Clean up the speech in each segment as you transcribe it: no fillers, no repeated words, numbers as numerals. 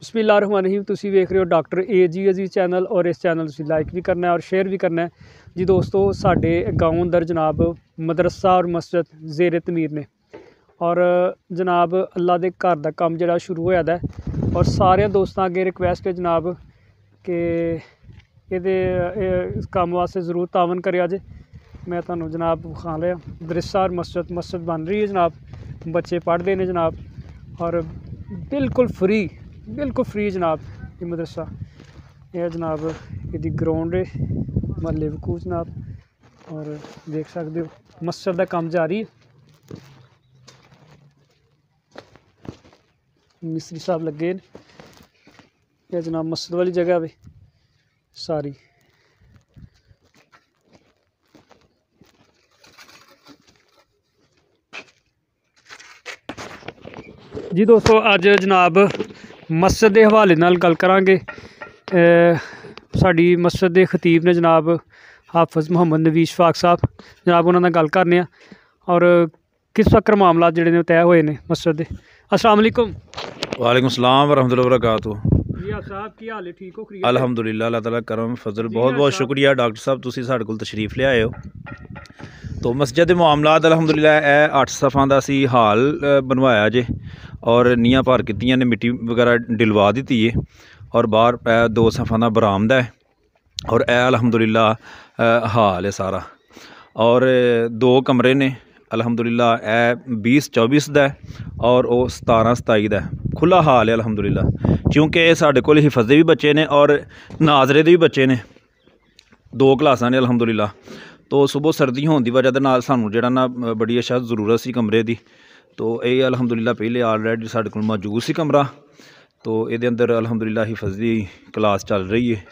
बिस्मिल्लाहिर्रहमानिर्रहीम। तुसी वेख रहे हो डॉक्टर AG अजीज़ चैनल और इस चैनल तुसी लाइक भी करना है और शेयर भी करना है जी। दोस्तों साडे गाँव अंदर जनाब मदरसा और मस्जिद ज़ेरे तमीर ने और जनाब अल्लाह दे घर दा काम जिहड़ा शुरू होया दा है और सारे दोस्तां अगे रिक्वेस्ट है जनाब कि इहदे इस काम वास्ते ज़रूर तावन करेआ जे। मैं तुहानूं जनाब विखा लिया मदरसा और मस्जिद बन रही है जनाब, बच्चे पढ़ते हैं जनाब और बिल्कुल फ्री जनाब ये मदरसा। यह जनाब ये ग्राउंड है महल्ले वकू जनाब और देख सकते हो मस्जिद का काम जारी है। मिस्त्री साहब लगे यह जनाब मस्जिद वाली जगह वे सारी। जी दोस्तों अज जनाब मस्जिद के हवाले नाल गल करांगे। साडी मस्जिद के खतीब ने जनाब हाफिज़ मुहम्मद नबी इशफाक साहब, जनाब उन्होंने गल करने और किस वक्त मामला जिहड़े ने तय होए ने मस्जिद के। अस्सलाम वालेकुम। वालेकुम सलाम वरहमतुल्लाहि वबरकातुहू। जी आप साहब की हाल है, ठीक हो? अल्हम्दुलिल्लाह, अल्लाह ताला करम फजल। बहुत बहुत शुक्रिया डॉक्टर साहब तुसी साडे कोल तशरीफ ले आए हो। तो मस्जिद के मामलात अल्हम्दुलिल्लाह 8 सफ़ां दा सी हाल बनवाया जे और नीयां भर कीतियां ने, मिट्टी वगैरह डिलवा दी है और बाहर 2 सफ़ां दा बरामदा है और अल्हम्दुलिल्लाह हाल है सारा। और 2 कमरे ने अल्हम्दुलिल्लाह 20-24 दा है और वो 17-27 दा है। खुला हाल है अल्हम्दुलिल्लाह, क्योंकि साडे कोल हिफज़ दे भी बच्चे ने और नाजरे दे भी बच्चे ने, 2 क्लासां ने अल्हम्दुलिल्लाह। तो सुबह सर्दी होने की वजह दे नाल सानू जिहड़ा ना बड़ी अच्छा जरूरत सी कमरे की। तो ये अल्हम्दुलिल्लाह पहले ऑलरेडी साडे कोल मौजूद सी कमरा, तो ये अंदर अल्हम्दुलिल्लाह हिफज़ दी क्लास चल रही है।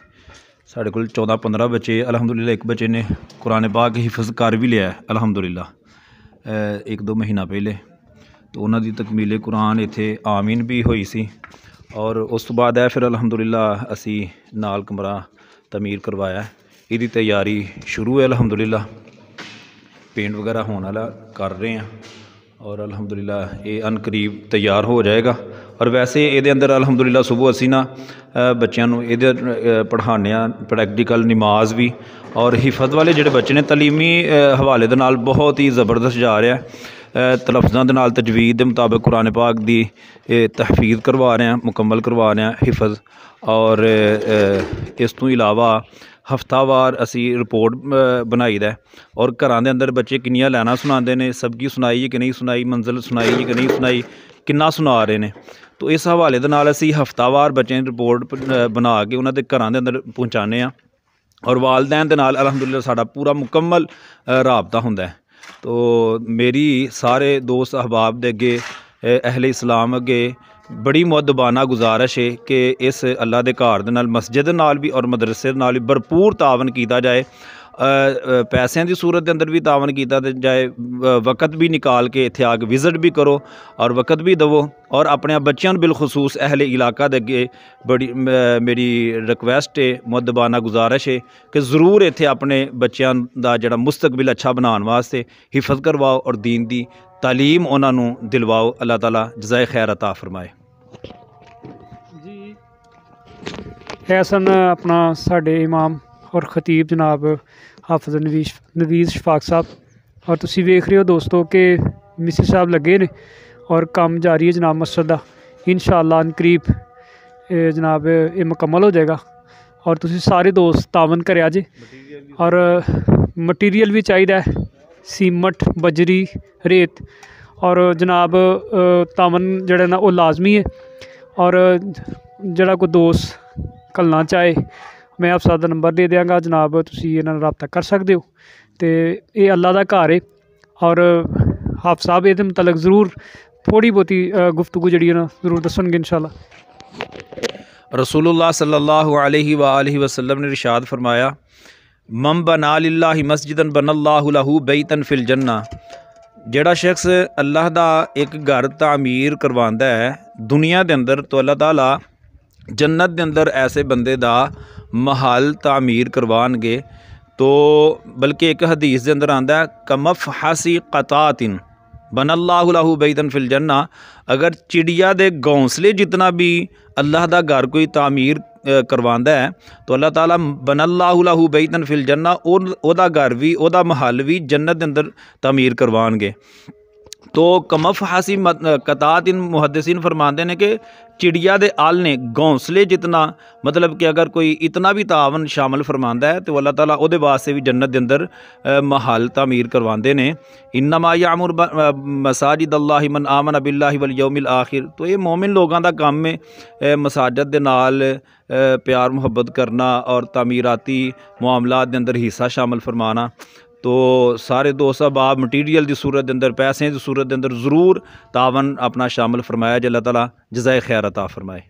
साडे कोल 14-15 बच्चे अल्हम्दुलिल्लाह, एक बच्चे ने कुरान पाक हिफज़ कर भी लिया है अल्हम्दुलिल्लाह 1-2 महीना पहले। तो उन्हां दी तकमीले कुरान इत्थे आमीन भी हुई सी और उस तो बाद फिर अल्हम्दुलिल्लाह असी नाल कमरा तमीर करवाया। इसकी तैयारी शुरू है अल्हम्दुलिल्लाह, पेंट वगैरह होने वाला कर रहे हैं और अल्हम्दुलिल्लाह ये अनकरीब तैयार हो जाएगा। और वैसे ये अंदर अल्हम्दुलिल्लाह सुबह असी ना बच्चों ये पढ़ाने प्रैक्टिकल नमाज भी और हिफत वाले जोड़े बच्चे ने तलीमी हवाले दे नाल बहुत ही ज़बरदस्त जा रहा है। तलफ्ज़ां दे नाल तजवीद के मुताबिक कुरान पाक दी तहफीज़ करवा रहे हैं, मुकम्मल करवा रहे हैं हिफज। और इस तो इलावा हफ्तावार असी रिपोर्ट बनाई दा और घरां दे अंदर बच्चे किन्नियां लैना सुनाते हैं, सबकी सुनाई है कि नहीं सुनाई, मंजिल सुनाई है कि नहीं सुनाई, किन्ना सुना रहे हैं। तो इस हवाले दे नाल असी हफ्तावार बच्चों की रिपोर्ट बना के उन्होंने घरां दे अंदर पहुँचाने और वालदैन दे नाल अल्हम्दुलिल्लाह साडा पूरा मुकम्मल राबता हुंदा है। तो मेरी सारे दोस्त अहबाब दे अगे अहले इस्लाम अगे बड़ी मुअद्दबाना गुजारिश है कि इस अल्लाह के घर दे नाल मस्जिद दे नाल भी और मदरसे दे नाल भी भरपूर तावन किया जाए। पैसों की सूरत के अंदर भी तावन किया जाए, वक़्त भी निकाल के इत्थे आके विजिट भी करो और वक़्त भी दवो। और अपने बच्चों बिलखसूस अहले इलाका दे अगे बड़ी मेरी रिक्वेस्ट है, मुअद्दबाना गुजारिश है कि ज़रूर इत्थे अपने बच्चों का जिहड़ा मुस्तकबिल अच्छा बनाने वास्ते हिफज करवाओ और दीन की तालीम उन्होंने दिलवाओ। अल्लाह ताला जज़ाए खैर अता फरमाए। जी है सन अपना साडे इमाम और खतीब जनाब हाफिज़ नबी इशफाक साहब और तुसी वेख रहे हो दोस्तों कि मिस्त्री साहब लगे ने और काम जारी है जनाब मस्जिद का। इंशाअल्लाह अनकरीब जनाब ये मुकम्मल हो जाएगा और तुसी सारे दोस्त तावन करेआ जे। और मटीरियल भी चाहिए, सीमट, बजरी, रेत और जनाब तावन जड़ा ना वो लाजमी है। और जड़ा कोई दोस्त घलना चाहे मैं आप सादा नंबर दे देंगा जनाब, तुसी इन्हां नाल रब्ता कर सकते हो। तो ये अल्लाह का घर है और हाफ साहब ये मतलब ज़रूर थोड़ी बहुती गुफ्तगू जी ना ज़रूर दसणगे इंशाअल्लाह। रसूलुल्लाह सल्लल्लाहु अलैहि वसल्लम ने इरशाद फरमाया, मम बना लिल्लाहि मस्जिदन बनल्लाहु लहू बैतन फिल जन्ना। जिहड़ा शख्स अल्लाह दा एक घर तामीर करवांदा है दुनिया के अंदर, तो अल्लाह ताला जन्नत के अंदर ऐसे बंदे दा महल तामीर करवानगे। तो बल्कि एक हदीस के अंदर आंदा है कमफ हासी कतातिन, بن اللہ لہو بیتن فی الجنہ، اگر چڑیا دے گھونسلے جتنا بھی اللہ دا گھر کوئی تعمیر کرواندا ہے تو اللہ تعالیٰ بن اللہ لہو بیتن فی الجنہ او دا گھر بھی او دا محل بھی جنت دے اندر تعمیر کروان گے۔ تو کمف حاسی قطعات ان محدثین فرماندے نے کہ چڑیا دے آل نے گھونسلے جتنا، مطلب کہ اگر کوئی اتنا بھی تعاون شامل فرماندا ہے تو اللہ تعالیٰ او دے واسطے بھی جنت دے اندر محل تعمیر کرواندے نے۔ انما یعمر مساجد اللہ من آمن باللہ والیوم الآخر، تو یہ مومن لوگاں دا کام ہے مساجد دے نال پیار محبت کرنا اور تعمیراتی معاملات دے اندر حصہ شامل فرمانا۔ تو سارے دوست احباب مٹیریل دی صورت دے اندر، پیسے دی صورت دے اندر ضرور تعاون اپنا شامل فرمایا جے اللہ تعالیٰ جزائے خیر عطا فرمائے۔